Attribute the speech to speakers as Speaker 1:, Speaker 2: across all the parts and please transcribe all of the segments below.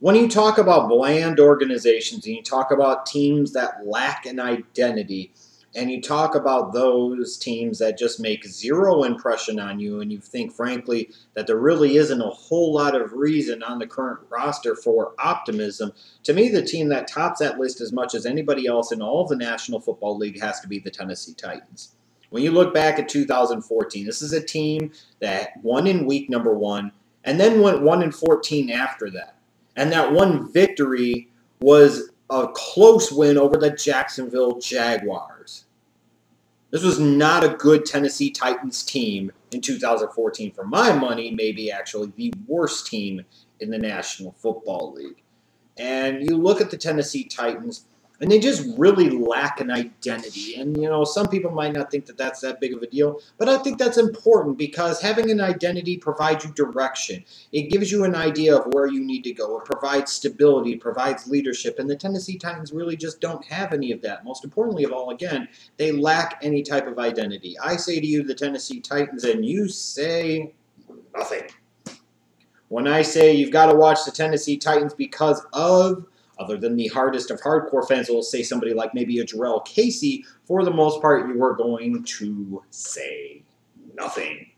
Speaker 1: When you talk about bland organizations and you talk about teams that lack an identity, and you talk about those teams that just make zero impression on you, and you think, frankly, that there really isn't a whole lot of reason on the current roster for optimism, to me, the team that tops that list as much as anybody else in all of the National Football League has to be the Tennessee Titans. When you look back at 2014, this is a team that won in week number 1 and then went 1-14 after that. And that one victory was a close win over the Jacksonville Jaguars. This was not a good Tennessee Titans team in 2014. For my money, maybe actually the worst team in the National Football League. And you look at the Tennessee Titans, and they just really lack an identity. And, you know, some people might not think that that's that big of a deal, but I think that's important because having an identity provides you direction. It gives you an idea of where you need to go. It provides stability. It provides leadership. And the Tennessee Titans really just don't have any of that. Most importantly of all, again, they lack any type of identity. I say to you, the Tennessee Titans, and you say nothing. When I say you've got to watch the Tennessee Titans because of, other than the hardest of hardcore fans will say somebody like maybe a Jurrell Casey, for the most part, you are going to say nothing.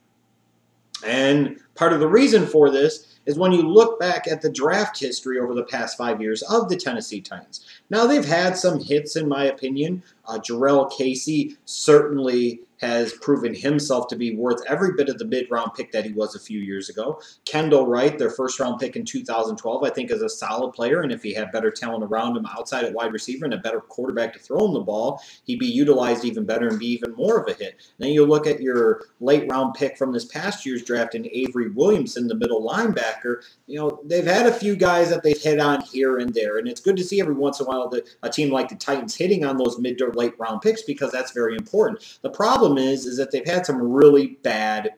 Speaker 1: And part of the reason for this is when you look back at the draft history over the past 5 years of the Tennessee Titans. Now, they've had some hits, in my opinion. Jurrell Casey certainly has proven himself to be worth every bit of the mid-round pick that he was a few years ago. Kendall Wright, their first-round pick in 2012, I think is a solid player, and if he had better talent around him outside at wide receiver and a better quarterback to throw him the ball, he'd be utilized even better and be even more of a hit. Then you look at your late-round pick from this past year's draft in Avery Williamson, the middle linebacker. You know, they've had a few guys that they've hit on here and there, and it's good to see every once in a while that a team like the Titans hitting on those mid to late round picks because that's very important. The problem is that they've had some really bad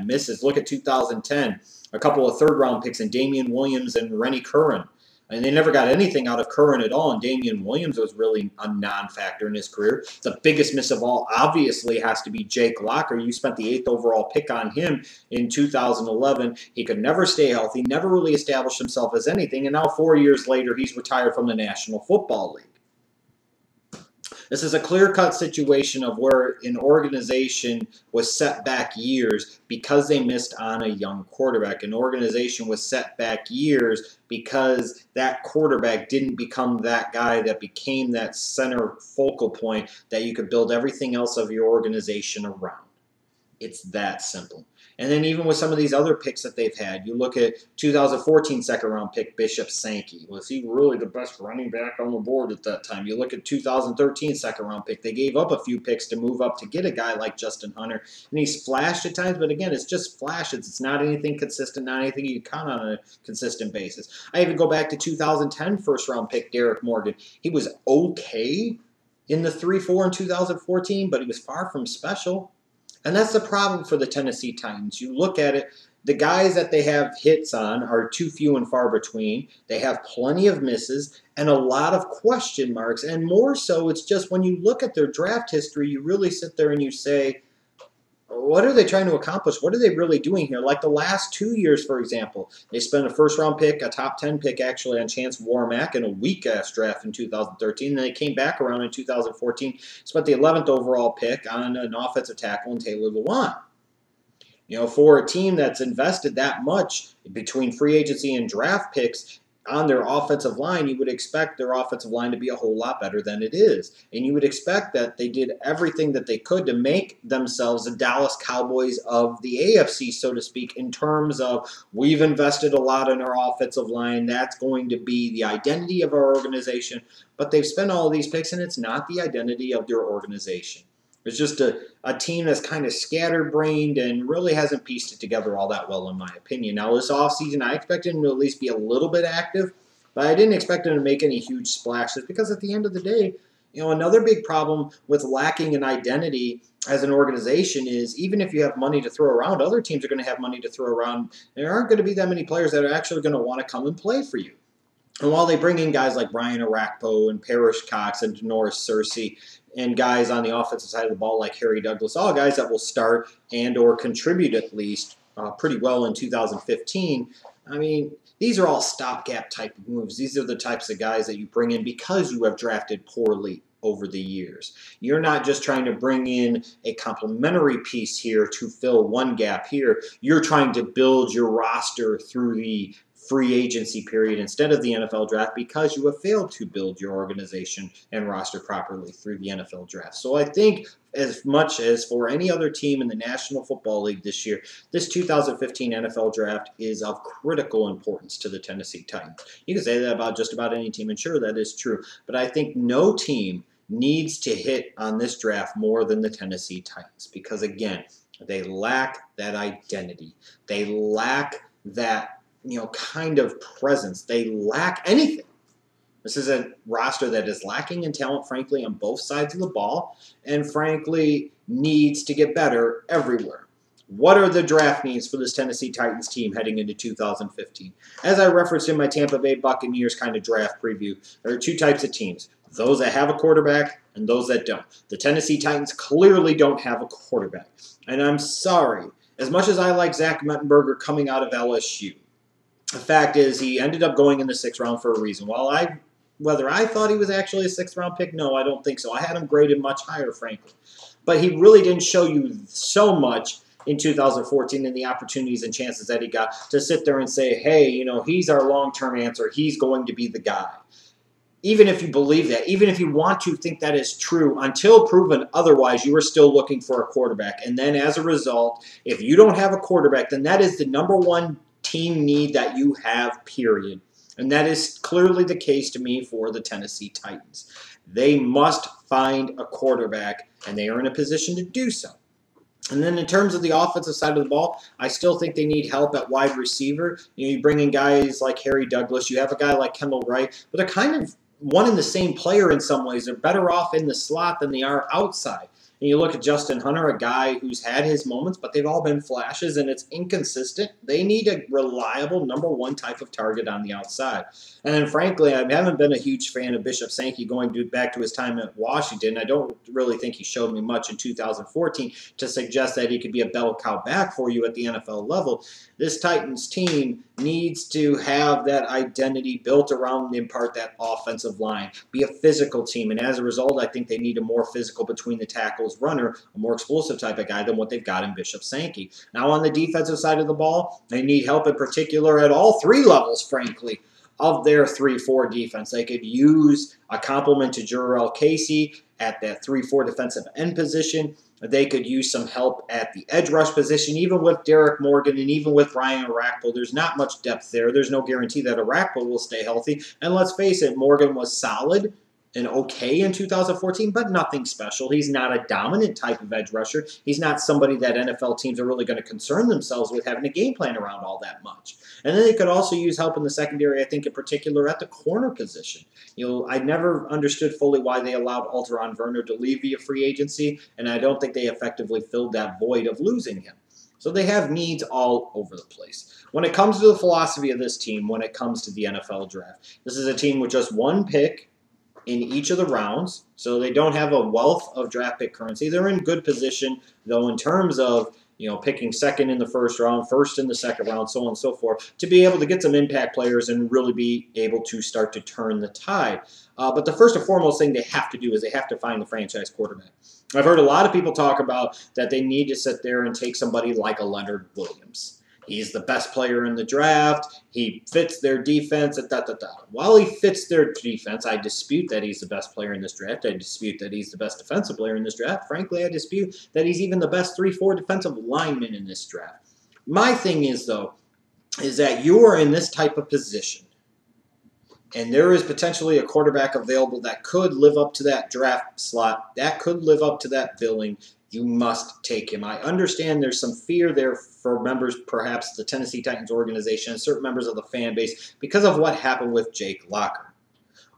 Speaker 1: misses. Look at 2010, a couple of third-round picks in Damian Williams and Rennie Curran. And they never got anything out of Curran at all, and Damian Williams was really a non-factor in his career. The biggest miss of all, obviously, has to be Jake Locker. You spent the 8th overall pick on him in 2011. He could never stay healthy, never really established himself as anything, and now 4 years later, he's retired from the National Football League. This is a clear-cut situation of where an organization was set back years because they missed on a young quarterback. An organization was set back years because that quarterback didn't become that guy that became that center focal point that you could build everything else of your organization around. It's that simple. And then even with some of these other picks that they've had, you look at 2014 second-round pick Bishop Sankey. Was he really the best running back on the board at that time? You look at 2013 second-round pick. They gave up a few picks to move up to get a guy like Justin Hunter. And he's flashed at times, but again, it's just flashes. It's not anything consistent, not anything you count on a consistent basis. I even go back to 2010 first-round pick Derek Morgan. He was okay in the 3-4 in 2014, but he was far from special. And that's the problem for the Tennessee Titans. You look at it, the guys that they have hits on are too few and far between. They have plenty of misses and a lot of question marks. And more so, it's just when you look at their draft history, you really sit there and you say, what are they trying to accomplish? What are they really doing here? Like the last 2 years, for example, they spent a first-round pick, a top 10 pick actually on Chance Warmack in a weak-ass draft in 2013. Then they came back around in 2014, spent the 11th overall pick on an offensive tackle in Taylor Lewan. You know, for a team that's invested that much between free agency and draft picks on their offensive line, you would expect their offensive line to be a whole lot better than it is. And you would expect that they did everything that they could to make themselves the Dallas Cowboys of the AFC, so to speak, in terms of we've invested a lot in our offensive line. That's going to be the identity of our organization. But they've spent all these picks, and it's not the identity of their organization. It's just a team that's kind of scatterbrained and really hasn't pieced it together all that well, in my opinion. Now, this offseason, I expected him to at least be a little bit active, but I didn't expect him to make any huge splashes because at the end of the day, you know, another big problem with lacking an identity as an organization is even if you have money to throw around, other teams are going to have money to throw around. There aren't going to be that many players that are actually going to want to come and play for you. And while they bring in guys like Brian Orakpo and Parrish Cox and Denoris Searcy and guys on the offensive side of the ball like Harry Douglas, all guys that will start and or contribute at least pretty well in 2015, I mean, These are all stopgap type of moves. These are the types of guys that you bring in because you have drafted poorly over the years. You're not just trying to bring in a complementary piece here to fill one gap here. You're trying to build your roster through the free agency period instead of the NFL draft because you have failed to build your organization and roster properly through the NFL draft. So I think as much as for any other team in the National Football League this year, this 2015 NFL draft is of critical importance to the Tennessee Titans. You can say that about just about any team, and sure, that is true. But I think no team needs to hit on this draft more than the Tennessee Titans because, again, they lack that identity. They lack that kind of presence. They lack anything. This is a roster that is lacking in talent, frankly, on both sides of the ball, and frankly, needs to get better everywhere. What are the draft needs for this Tennessee Titans team heading into 2015? As I referenced in my Tampa Bay Buccaneers kind of draft preview, there are two types of teams. Those that have a quarterback and those that don't. The Tennessee Titans clearly don't have a quarterback. And I'm sorry, as much as I like Zach Mettenberger coming out of LSU, the fact is he ended up going in the 6th round for a reason. Whether I thought he was actually a 6th round pick, no, I don't think so. I had him graded much higher, frankly. But he really didn't show you so much in 2014 and the opportunities and chances that he got to sit there and say, hey, he's our long-term answer. He's going to be the guy. Even if you believe that, even if you want to think that is true, until proven otherwise, you are still looking for a quarterback. And then as a result, if you don't have a quarterback, then that is the number one team need that you have, period. And that is clearly the case to me for the Tennessee Titans. They must find a quarterback, and they are in a position to do so. And then in terms of the offensive side of the ball, I still think they need help at wide receiver. You bring in guys like Harry Douglas. You have a guy like Kendall Wright, but they're kind of one and the same player in some ways. They're better off in the slot than they are outside. And you look at Justin Hunter, a guy who's had his moments, but they've all been flashes, and it's inconsistent. They need a reliable number one type of target on the outside. And then, frankly, I haven't been a huge fan of Bishop Sankey going back to his time at Washington. I don't really think he showed me much in 2014 to suggest that he could be a bell cow back for you at the NFL level. This Titans team needs to have that identity built around, in part, that offensive line. Be a physical team, and as a result, I think they need a more physical between the tackles runner, a more explosive type of guy than what they've got in Bishop Sankey. Now, on the defensive side of the ball, they need help in particular at all three levels, frankly, of their 3-4 defense. They could use a complement to Jurrell Casey at that 3-4 defensive end position. They could use some help at the edge rush position, even with Derek Morgan and even with Ryan Orakpo. There's not much depth there. There's no guarantee that Orakpo will stay healthy. And let's face it, Morgan was solid and okay in 2014, but nothing special. He's not a dominant type of edge rusher. He's not somebody that NFL teams are really going to concern themselves with having a game plan around all that much. And then they could also use help in the secondary, I think, in particular at the corner position. I never understood fully why they allowed Alteron Werner to leave via free agency, and I don't think they effectively filled that void of losing him. So they have needs all over the place. When it comes to the philosophy of this team, when it comes to the NFL draft, this is a team with just one pick in each of the rounds, so they don't have a wealth of draft pick currency. They're in good position, though, in terms of picking second in the first round, first in the second round, so on and so forth, to be able to get some impact players and really be able to start to turn the tide. But the first and foremost thing they have to do is they have to find the franchise quarterback. I've heard a lot of people talk about that they need to sit there and take somebody like a Leonard Williams. He's the best player in the draft. He fits their defense. While he fits their defense, I dispute that he's the best player in this draft. I dispute that he's the best defensive player in this draft. Frankly, I dispute that he's even the best 3-4 defensive lineman in this draft. My thing is, though, is that you are in this type of position, and there is potentially a quarterback available that could live up to that draft slot, that could live up to that billing. You must take him. I understand there's some fear there for members, perhaps the Tennessee Titans organization, and certain members of the fan base because of what happened with Jake Locker.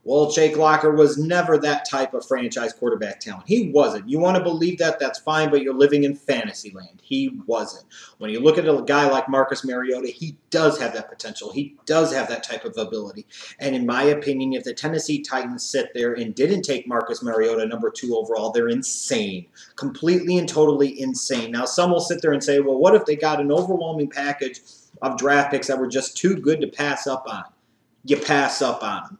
Speaker 1: Well, Jake Locker was never that type of franchise quarterback talent. He wasn't. You want to believe that, that's fine, but you're living in fantasy land. He wasn't. When you look at a guy like Marcus Mariota, he does have that potential. He does have that type of ability. And in my opinion, if the Tennessee Titans sit there and didn't take Marcus Mariota number 2 overall, they're insane. Completely and totally insane. Now, some will sit there and say, well, what if they got an overwhelming package of draft picks that were just too good to pass up on. You pass up on them.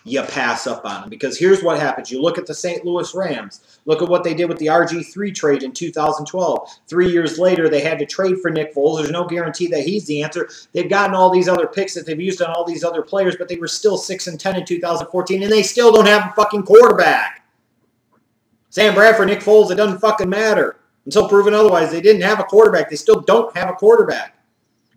Speaker 1: You pass up on them. Because here's what happens. You look at the St. Louis Rams. Look at what they did with the RG3 trade in 2012. 3 years later, they had to trade for Nick Foles. There's no guarantee that he's the answer. They've gotten all these other picks that they've used on all these other players, but they were still 6-10 in 2014, and they still don't have a fucking quarterback. Sam Bradford, Nick Foles, it doesn't fucking matter. Until proven otherwise, they didn't have a quarterback. They still don't have a quarterback.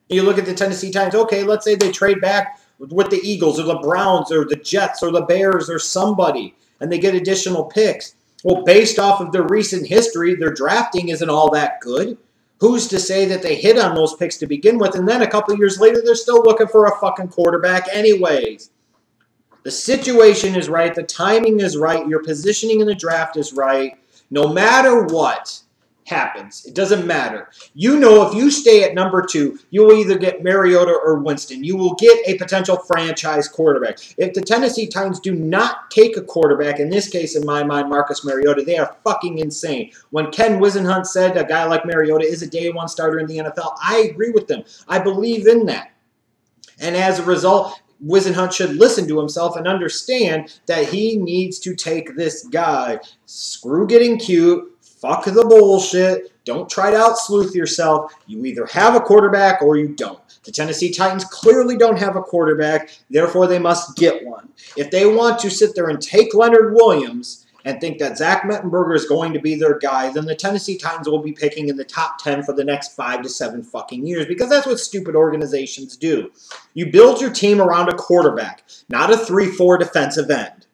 Speaker 1: You look at the Tennessee Titans, okay, let's say they trade back with the Eagles or the Browns or the Jets or the Bears or somebody, and they get additional picks. Well, based off of their recent history, their drafting isn't all that good. Who's to say that they hit on those picks to begin with, and then a couple years later, they're still looking for a fucking quarterback anyways? The situation is right. The timing is right. Your positioning in the draft is right. No matter what happens, it doesn't matter. You know, if you stay at number 2, you will either get Mariota or Winston. You will get a potential franchise quarterback. If the Tennessee Titans do not take a quarterback, in this case, in my mind, Marcus Mariota, they are fucking insane. When Ken Whisenhunt said a guy like Mariota is a day one starter in the NFL, I agree with them. I believe in that. And as a result, Whisenhunt should listen to himself and understand that he needs to take this guy. Screw getting cute. Fuck the bullshit. Don't try to out-sleuth yourself. You either have a quarterback or you don't. The Tennessee Titans clearly don't have a quarterback, therefore they must get one. If they want to sit there and take Leonard Williams and think that Zach Mettenberger is going to be their guy, then the Tennessee Titans will be picking in the top 10 for the next 5 to 7 fucking years, because that's what stupid organizations do. You build your team around a quarterback, not a 3-4 defensive end.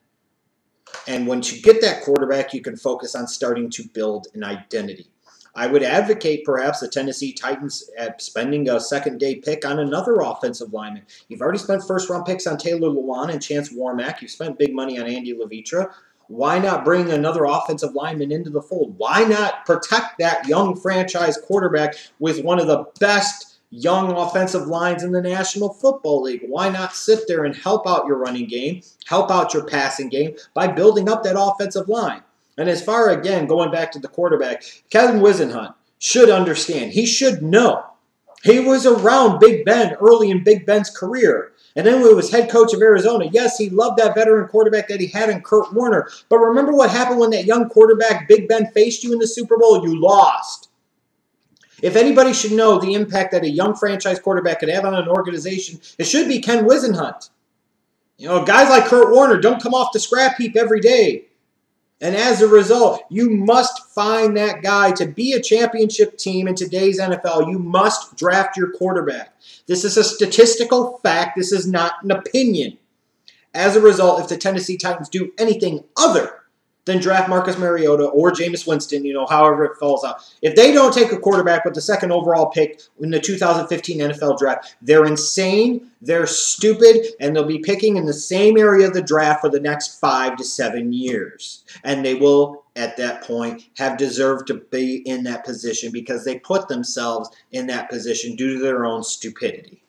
Speaker 1: And once you get that quarterback, you can focus on starting to build an identity. I would advocate perhaps the Tennessee Titans at spending a second-day pick on another offensive lineman. You've already spent first-round picks on Taylor Lewan and Chance Warmack. You've spent big money on Andy Levitra. Why not bring another offensive lineman into the fold? Why not protect that young franchise quarterback with one of the best young offensive lines in the National Football League? Why not sit there and help out your running game, help out your passing game by building up that offensive line? And as far, again, going back to the quarterback, Kevin Whisenhunt should understand. He should know. He was around Big Ben early in Big Ben's career. And then when he was head coach of Arizona, yes, he loved that veteran quarterback that he had in Kurt Warner. But remember what happened when that young quarterback, Big Ben, faced you in the Super Bowl? You lost. If anybody should know the impact that a young franchise quarterback could have on an organization, it should be Ken Whisenhunt. You know, guys like Kurt Warner don't come off the scrap heap every day. And as a result, you must find that guy to be a championship team in today's NFL. You must draft your quarterback. This is a statistical fact. This is not an opinion. As a result, if the Tennessee Titans do anything other than draft Marcus Mariota or Jameis Winston, you know, however it falls out. If they don't take a quarterback with the second overall pick in the 2015 NFL draft, they're insane, they're stupid, and they'll be picking in the same area of the draft for the next 5 to 7 years. And they will, at that point, have deserved to be in that position because they put themselves in that position due to their own stupidity.